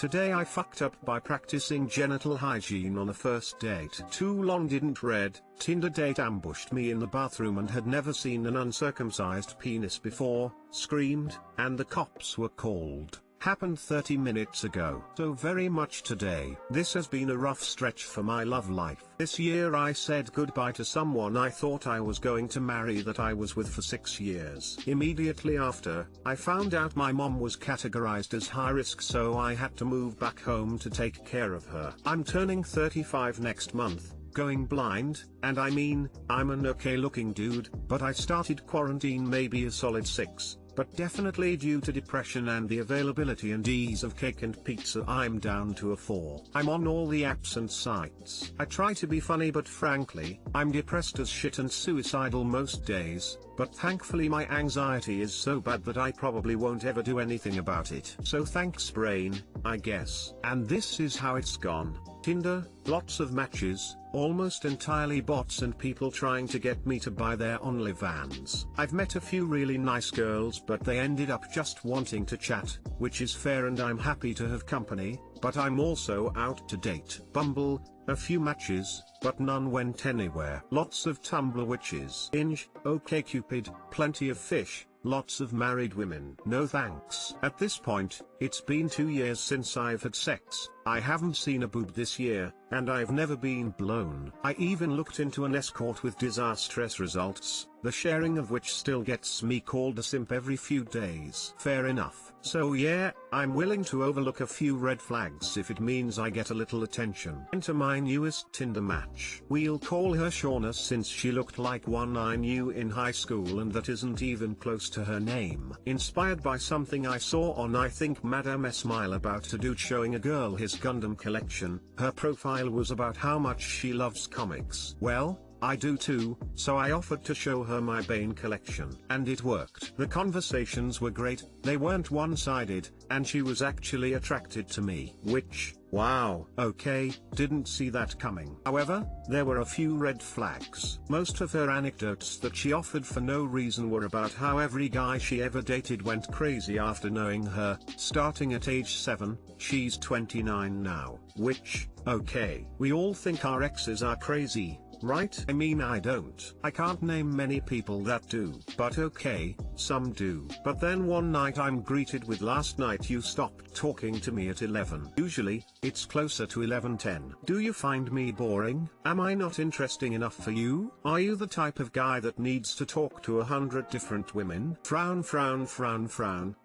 Today I fucked up by practicing genital hygiene on a first date. Too long didn't read. Tinder date ambushed me in the bathroom and had never seen an uncircumcised penis before, screamed, and the cops were called. Happened 30 minutes ago. So very much today. This has been a rough stretch for my love life. This year I said goodbye to someone I thought I was going to marry that I was with for 6 years. Immediately after, I found out my mom was categorized as high risk, so I had to move back home to take care of her. I'm turning 35 next month. Going blind, and I mean, I'm an okay looking dude, but I started quarantine maybe a solid 6. But definitely due to depression and the availability and ease of cake and pizza I'm down to a 4. I'm on all the apps and sites. I try to be funny, but frankly, I'm depressed as shit and suicidal most days, but thankfully my anxiety is so bad that I probably won't ever do anything about it. So thanks brain, I guess. And this is how it's gone. Tinder, lots of matches, almost entirely bots and people trying to get me to buy their OnlyFans. I've met a few really nice girls, but they ended up just wanting to chat, which is fair and I'm happy to have company, but I'm also out to date. Bumble, a few matches, but none went anywhere. Lots of Tumblr witches. Inge, OkCupid, plenty of fish. Lots of married women. No thanks. At this point, it's been 2 years since I've had sex. I haven't seen a boob this year, and I've never been blown. I even looked into an escort with disastrous results, the sharing of which still gets me called a simp every few days. Fair enough. So yeah, I'm willing to overlook a few red flags if it means I get a little attention. Enter my newest Tinder match. We'll call her Shauna since she looked like one I knew in high school, and that isn't even close to her name. Inspired by something I saw on I think Madame Smile about a dude showing a girl his Gundam collection. Her profile was about how much she loves comics. Well, I do too, so I offered to show her my Bane collection. And it worked. The conversations were great, they weren't one-sided, and she was actually attracted to me. Which, wow, okay, didn't see that coming. However, there were a few red flags. Most of her anecdotes that she offered for no reason were about how every guy she ever dated went crazy after knowing her, starting at age 7, she's 29 now. Which, okay, we all think our exes are crazy, right? I mean, I don't. I can't name many people that do. But okay, some do. But then one night I'm greeted with, last night you stopped talking to me at 11. Usually, it's closer to 11:10. Do you find me boring? Am I not interesting enough for you? Are you the type of guy that needs to talk to 100 different women? Frown frown frown frown.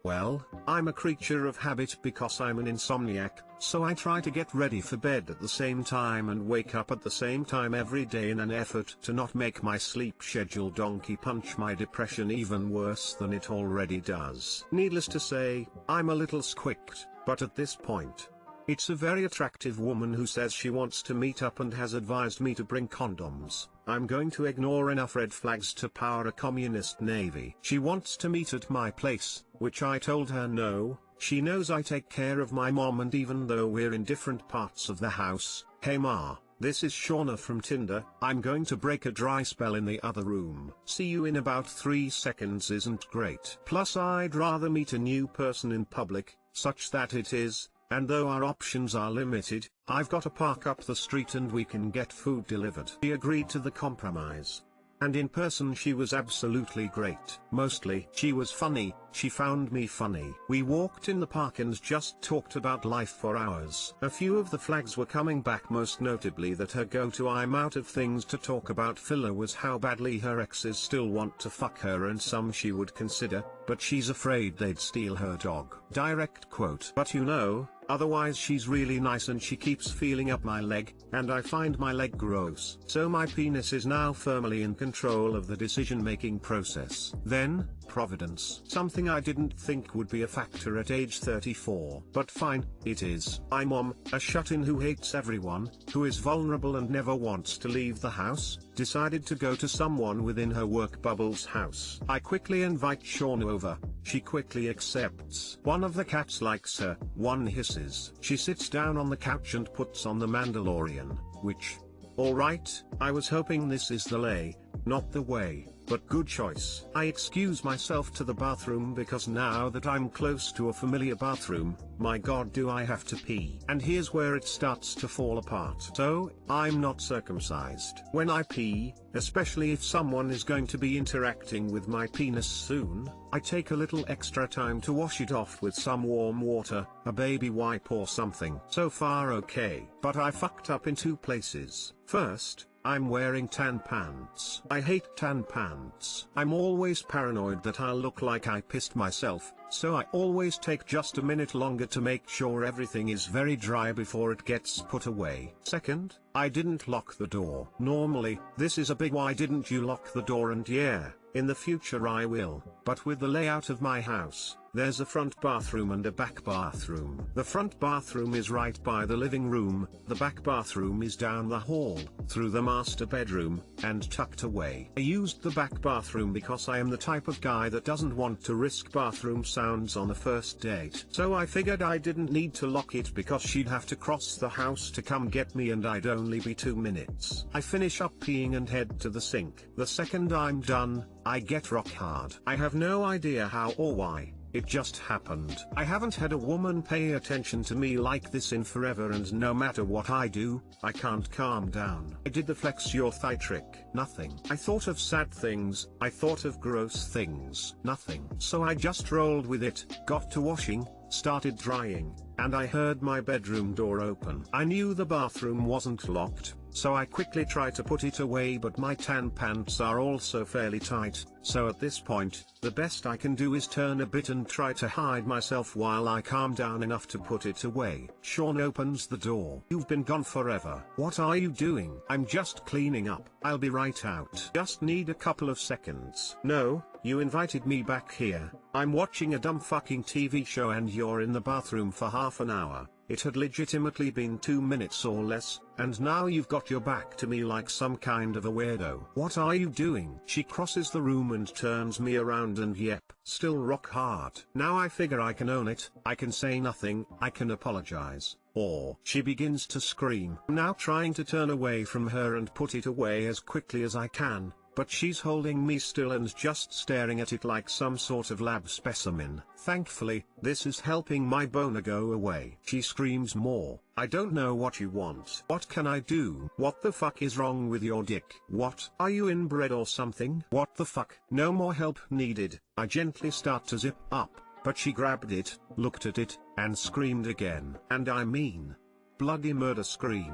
Well, I'm a creature of habit because I'm an insomniac, so I try to get ready for bed at the same time and wake up at the same time every day in an effort to not make my sleep schedule donkey punch my depression even worse than it already does. Needless to say, I'm a little squicked, but at this point, it's a very attractive woman who says she wants to meet up and has advised me to bring condoms. I'm going to ignore enough red flags to power a communist navy. She wants to meet at my place, which I told her no. She knows I take care of my mom, and even though we're in different parts of the house, hey ma, this is Shauna from Tinder, I'm going to break a dry spell in the other room. See you in about 3 seconds isn't great. Plus I'd rather meet a new person in public, such that it is, and though our options are limited, I've got to park up the street and we can get food delivered. She agreed to the compromise. And in person she was absolutely great. Mostly, she was funny, she found me funny. We walked in the park and just talked about life for hours. A few of the flags were coming back, most notably that her go-to I'm out of things to talk about filler was how badly her exes still want to fuck her, and some she would consider, but she's afraid they'd steal her dog. Direct quote. But you know, otherwise she's really nice and she keeps feeling up my leg, and I find my leg gross. So my penis is now firmly in control of the decision-making process. Then, Providence. Something I didn't think would be a factor at age 34. But fine, it is. My mom, a shut-in who hates everyone, who is vulnerable and never wants to leave the house, decided to go to someone within her work bubble's house. I quickly invite Shauna over. She quickly accepts. One of the cats likes her, one hisses. She sits down on the couch and puts on The Mandalorian, which, alright, I was hoping this is the lay, not the way. but good choice. I excuse myself to the bathroom because now that I'm close to a familiar bathroom, my god do I have to pee. And here's where it starts to fall apart. So, I'm not circumcised. When I pee, especially if someone is going to be interacting with my penis soon, I take a little extra time to wash it off with some warm water, a baby wipe or something. So far okay. But I fucked up in two places. First, I'm wearing tan pants. I hate tan pants. I'm always paranoid that I'll look like I pissed myself, so I always take just a minute longer to make sure everything is very dry before it gets put away. Second, I didn't lock the door. Normally, this is a big why didn't you lock the door, and yeah, in the future I will. But with the layout of my house, there's a front bathroom and a back bathroom. The front bathroom is right by the living room, the back bathroom is down the hall, through the master bedroom, and tucked away. I used the back bathroom because I am the type of guy that doesn't want to risk bathroom sounds on a first date. So I figured I didn't need to lock it because she'd have to cross the house to come get me and I'd only be 2 minutes. I finish up peeing and head to the sink. The second I'm done, I get rock hard. I have no idea how or why. It just happened. I haven't had a woman pay attention to me like this in forever, and no matter what I do, I can't calm down. I did the flex your thigh trick. Nothing. I thought of sad things, I thought of gross things. Nothing. So I just rolled with it, got to washing, started drying, and I heard my bedroom door open. I knew the bathroom wasn't locked, so I quickly tried to put it away, but my tan pants are also fairly tight, so at this point, the best I can do is turn a bit and try to hide myself while I calm down enough to put it away. Sean opens the door. You've been gone forever. What are you doing? I'm just cleaning up. I'll be right out. Just need a couple of seconds. No, you invited me back here. I'm watching a dumb fucking TV show and you're in the bathroom for half an hour. It had legitimately been 2 minutes or less, and now you've got your back to me like some kind of a weirdo. What are you doing? She crosses the room and turns me around, and yep, still rock hard. Now I figure I can own it, I can say nothing, I can apologize. Or she begins to scream. I'm now trying to turn away from her and put it away as quickly as I can, but she's holding me still and just staring at it like some sort of lab specimen. Thankfully, this is helping my boner go away. She screams more. I don't know what you want. What can I do? What the fuck is wrong with your dick? What? Are you inbred or something? What the fuck? No more help needed. I gently start to zip up, but she grabbed it, looked at it, and screamed again. And I mean, bloody murder scream.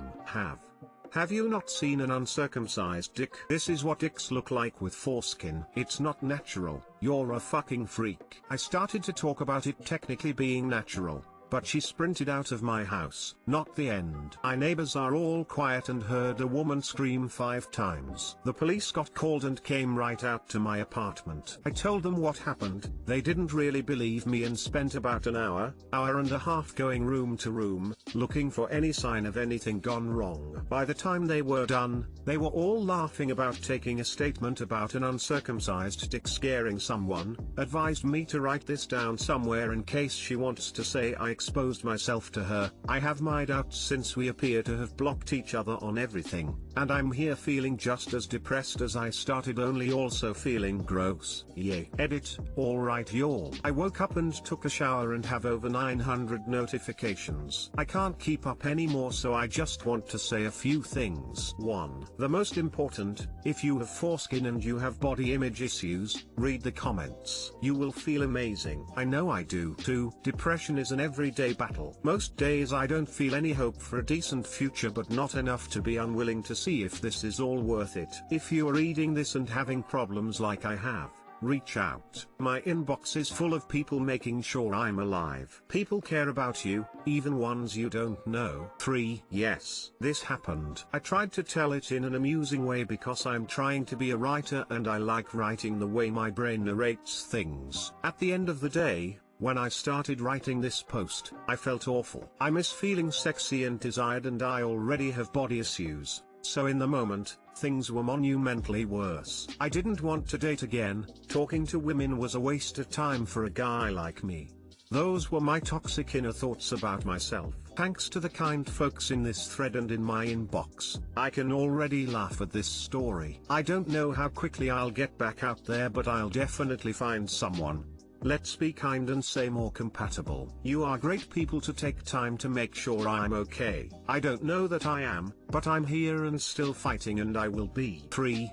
Have you not seen an uncircumcised dick? This is what dicks look like with foreskin. It's not natural. You're a fucking freak. I started to talk about it technically being natural, but she sprinted out of my house. Not the end. My neighbors are all quiet and heard a woman scream 5 times. The police got called and came right out to my apartment. I told them what happened. They didn't really believe me and spent about an hour and a half going room to room, looking for any sign of anything gone wrong. By the time they were done, they were all laughing about taking a statement about an uncircumcised dick scaring someone, advised me to write this down somewhere in case she wants to say I exposed myself to her. I have my doubts since we appear to have blocked each other on everything, and I'm here feeling just as depressed as I started, only also feeling gross. Yay. Edit. Alright y'all. I woke up and took a shower and have over 900 notifications. I can't keep up anymore, so I just want to say a few things. 1. The most important, if you have foreskin and you have body image issues, read the comments. You will feel amazing. I know I do. 2. Depression is an everyday battle. Most days I don't feel any hope for a decent future, but not enough to be unwilling to see if this is all worth it. If you are reading this and having problems like I have, reach out. My inbox is full of people making sure I'm alive. People care about you, even ones you don't know. 3. Yes, this happened. I tried to tell it in an amusing way because I'm trying to be a writer and I like writing the way my brain narrates things. At the end of the day, when I started writing this post, I felt awful. I miss feeling sexy and desired, and I already have body issues, so in the moment, things were monumentally worse. I didn't want to date again. Talking to women was a waste of time for a guy like me. Those were my toxic inner thoughts about myself. Thanks to the kind folks in this thread and in my inbox, I can already laugh at this story. I don't know how quickly I'll get back out there, but I'll definitely find someone. Let's be kind and say more compatible. You are great people to take time to make sure I'm okay. I don't know that I am, but I'm here and still fighting, and I will be. 3.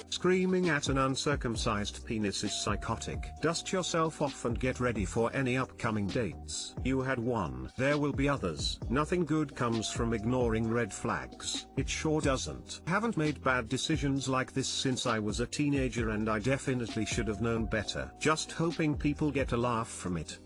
Screaming at an uncircumcised penis is psychotic. Dust yourself off and get ready for any upcoming dates. You had one. There will be others. Nothing good comes from ignoring red flags. It sure doesn't. Haven't made bad decisions like this since I was a teenager, and I definitely should have known better. Just hoping people get a laugh from it.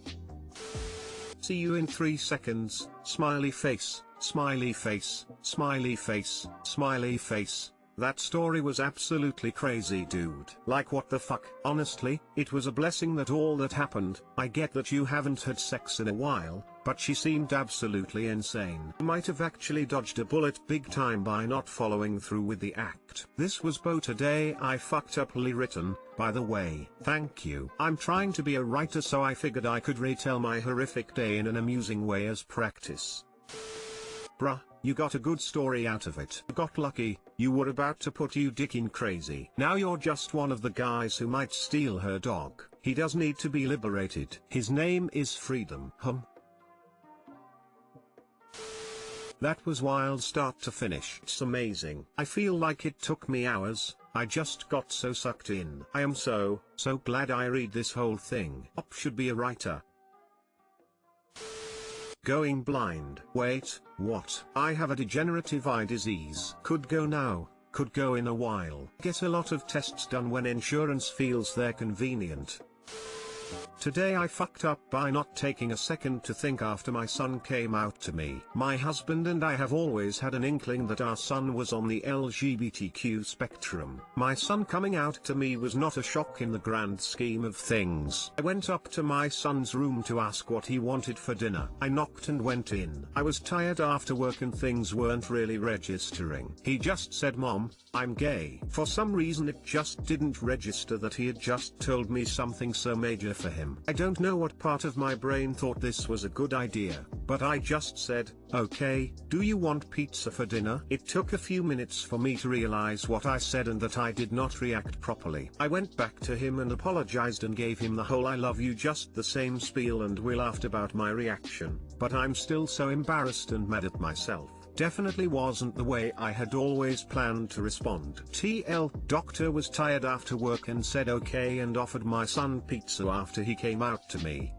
See you in 3 seconds. Smiley face, smiley face, smiley face, smiley face. That story was absolutely crazy, dude. Like, what the fuck? Honestly, it was a blessing that all that happened. I get that you haven't had sex in a while, but she seemed absolutely insane. Might have actually dodged a bullet big time by not following through with the act. This was both a day I fucked uply written, by the way. Thank you. I'm trying to be a writer, so I figured I could retell my horrific day in an amusing way as practice. Bruh, you got a good story out of it. Got lucky. You were about to put you dick in crazy. Now you're just one of the guys who might steal her dog. He does need to be liberated. His name is Freedom. That was wild start to finish. It's amazing. I feel like it took me hours. I just got so sucked in. I am so glad I read this whole thing. Op should be a writer. Going blind. Wait, what? I have a degenerative eye disease. Could go now, could go in a while. Get a lot of tests done when insurance feels they're convenient. Today I fucked up by not taking a second to think after my son came out to me. My husband and I have always had an inkling that our son was on the LGBTQ spectrum. My son coming out to me was not a shock in the grand scheme of things. I went up to my son's room to ask what he wanted for dinner. I knocked and went in. I was tired after work and things weren't really registering. He just said, "Mom, I'm gay." For some reason it just didn't register that he had just told me something so major for him. I don't know what part of my brain thought this was a good idea, but I just said, "Okay, do you want pizza for dinner?" It took a few minutes for me to realize what I said and that I did not react properly. I went back to him and apologized and gave him the whole "I love you" just the same spiel, and we laughed about my reaction, but I'm still so embarrassed and mad at myself. Definitely wasn't the way I had always planned to respond. TL doctor was tired after work and said okay and offered my son pizza after he came out to me.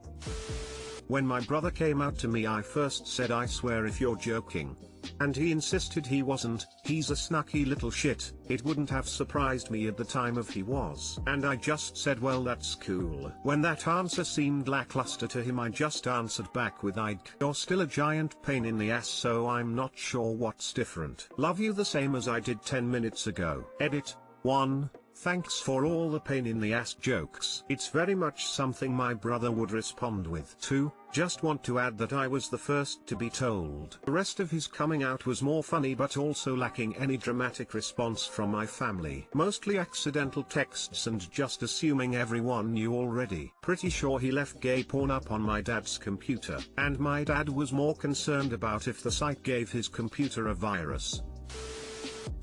When my brother came out to me I first said, "I swear if you're joking." And he insisted he wasn't. He's a snacky little shit. It wouldn't have surprised me at the time if he was. And I just said, "Well, that's cool." When that answer seemed lackluster to him I just answered back with, "You're still a giant pain in the ass, so I'm not sure what's different. Love you the same as I did 10 minutes ago." Edit. 1. Thanks for all the pain in the ass jokes. It's very much something my brother would respond with. 2. Just want to add that I was the first to be told. The rest of his coming out was more funny but also lacking any dramatic response from my family. Mostly accidental texts and just assuming everyone knew already. Pretty sure he left gay porn up on my dad's computer, and my dad was more concerned about if the site gave his computer a virus.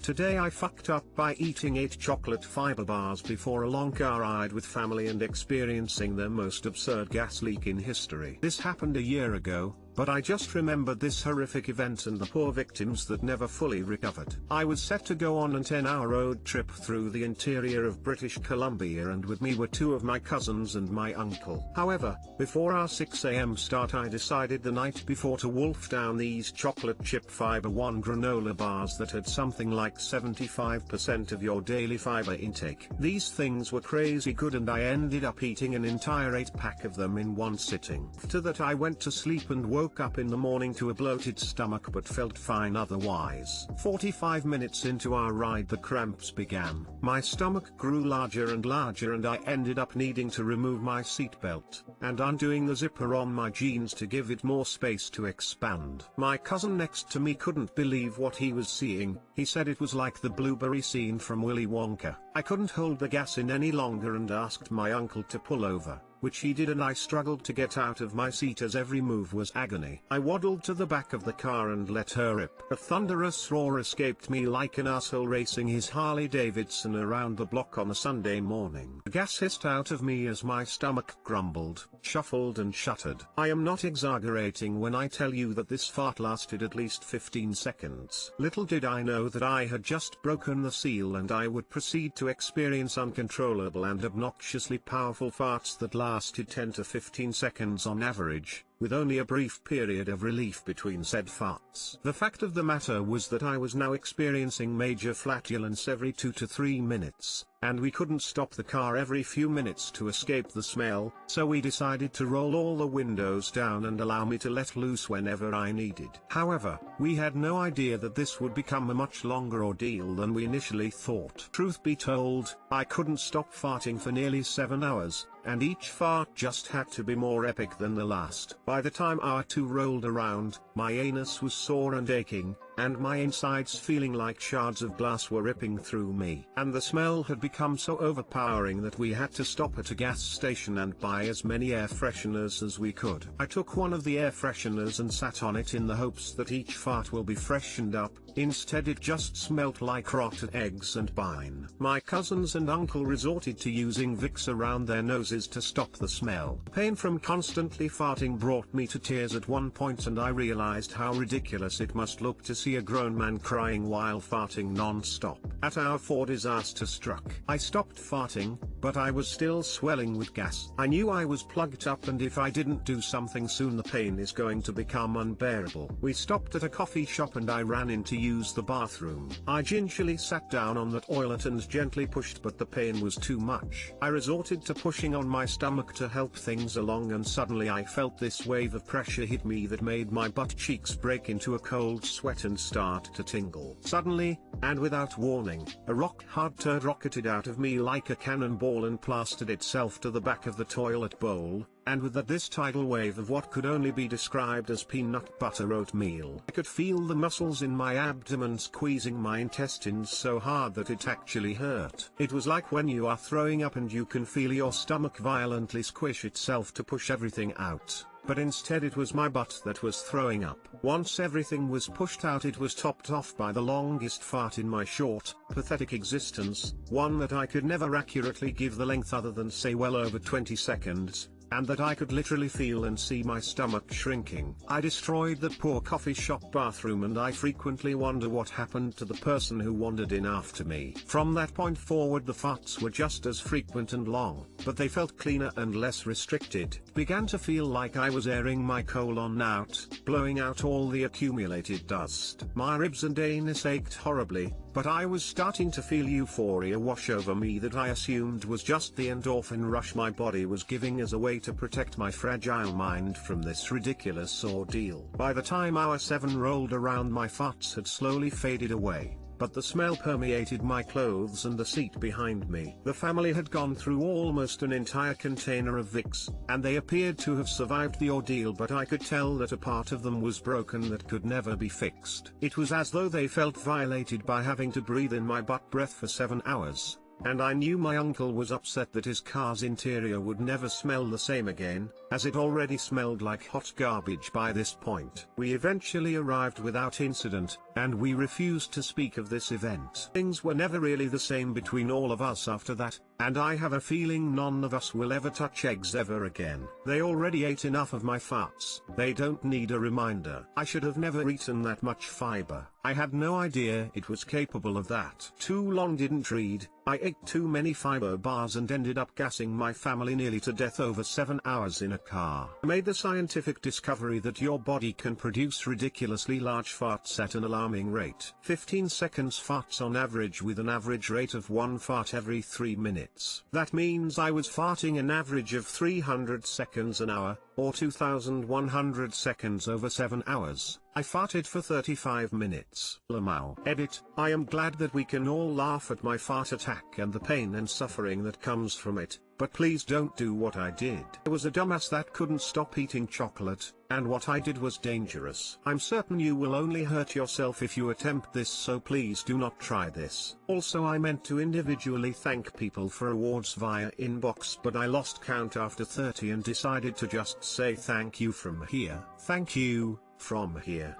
Today I fucked up by eating 8 chocolate fiber bars before a long car ride with family and experiencing the most absurd gas leak in history. This happened a year ago, but I just remembered this horrific event and the poor victims that never fully recovered. I was set to go on a 10-hour road trip through the interior of British Columbia, and with me were 2 of my cousins and my uncle. However, before our 6 AM start I decided the night before to wolf down these chocolate chip fiber 1 granola bars that had something like 75% of your daily fiber intake. These things were crazy good and I ended up eating an entire 8-pack of them in one sitting. After that I went to sleep and woke up in the morning to a bloated stomach but felt fine otherwise. 45 minutes into our ride the cramps began. My stomach grew larger and larger and I ended up needing to remove my seatbelt and undoing the zipper on my jeans to give it more space to expand. My cousin next to me couldn't believe what he was seeing. He said it was like the blueberry scene from Willy Wonka. I couldn't hold the gas in any longer and asked my uncle to pull over. which he did, and I struggled to get out of my seat as every move was agony. I waddled to the back of the car and let her rip. A thunderous roar escaped me like an asshole racing his Harley Davidson around the block on a Sunday morning. The gas hissed out of me as my stomach grumbled, shuffled and shuddered. I am not exaggerating when I tell you that this fart lasted at least 15 seconds. Little did I know that I had just broken the seal and I would proceed to experience uncontrollable and obnoxiously powerful farts that lasted 10 to 15 seconds on average, with only a brief period of relief between said farts. The fact of the matter was that I was now experiencing major flatulence every 2 to 3 minutes, and we couldn't stop the car every few minutes to escape the smell, so we decided to roll all the windows down and allow me to let loose whenever I needed. However, we had no idea that this would become a much longer ordeal than we initially thought. Truth be told, I couldn't stop farting for nearly 7 hours, and each fart just had to be more epic than the last. By the time hour 2 rolled around, my anus was sore and aching, and my insides feeling like shards of glass were ripping through me. And the smell had become so overpowering that we had to stop at a gas station and buy as many air fresheners as we could. I took one of the air fresheners and sat on it in the hopes that each fart will be freshened up. Instead it just smelt like rotten eggs and bine. My cousins and uncle resorted to using Vicks around their noses to stop the smell. Pain from constantly farting brought me to tears at one point, and I realized how ridiculous it must look to see a grown man crying while farting non-stop. At hour 4 disaster struck. I stopped farting, but I was still swelling with gas. I knew I was plugged up, and if I didn't do something soon the pain is going to become unbearable. We stopped at a coffee shop and I ran in to use the bathroom. I gingerly sat down on the toilet and gently pushed, but the pain was too much. I resorted to pushing on my stomach to help things along, and suddenly I felt this wave of pressure hit me that made my butt cheeks break into a cold sweat and start to tingle. Suddenly, and without warning, a rock-hard turd rocketed out of me like a cannonball and plastered itself to the back of the toilet bowl, and with that this tidal wave of what could only be described as peanut butter oatmeal. I could feel the muscles in my abdomen squeezing my intestines so hard that it actually hurt. It was like when you are throwing up and you can feel your stomach violently squish itself to push everything out. But instead it was my butt that was throwing up. Once everything was pushed out, it was topped off by the longest fart in my short, pathetic existence, one that I could never accurately give the length other than say well over 20 seconds, and that I could literally feel and see my stomach shrinking. I destroyed that poor coffee shop bathroom, and I frequently wonder what happened to the person who wandered in after me. From that point forward the farts were just as frequent and long, but they felt cleaner and less restricted. Began to feel like I was airing my colon out, blowing out all the accumulated dust. My ribs and anus ached horribly, but I was starting to feel euphoria wash over me that I assumed was just the endorphin rush my body was giving as a way to protect my fragile mind from this ridiculous ordeal. By the time hour 7 rolled around, my farts had slowly faded away, but the smell permeated my clothes and the seat behind me. The family had gone through almost an entire container of Vicks, and they appeared to have survived the ordeal, but I could tell that a part of them was broken that could never be fixed. It was as though they felt violated by having to breathe in my butt breath for 7 hours. And I knew my uncle was upset that his car's interior would never smell the same again, as it already smelled like hot garbage by this point. We eventually arrived without incident, and we refused to speak of this event. Things were never really the same between all of us after that, and I have a feeling none of us will ever touch eggs ever again. They already ate enough of my farts. They don't need a reminder. I should have never eaten that much fiber. I had no idea it was capable of that. Too long didn't read. I ate too many fiber bars and ended up gassing my family nearly to death over 7 hours in a car. I made the scientific discovery that your body can produce ridiculously large farts at an alarming rate. 15 seconds farts on average, with an average rate of 1 fart every 3 minutes. That means I was farting an average of 300 seconds an hour, or 2100 seconds over 7 hours. I farted for 35 minutes. Lamau. Edit. I am glad that we can all laugh at my fart attack and the pain and suffering that comes from it, but please don't do what I did. I was a dumbass that couldn't stop eating chocolate, and what I did was dangerous. I'm certain you will only hurt yourself if you attempt this, so please do not try this. Also, I meant to individually thank people for awards via inbox, but I lost count after 30 and decided to just say thank you from here. Thank you, from here.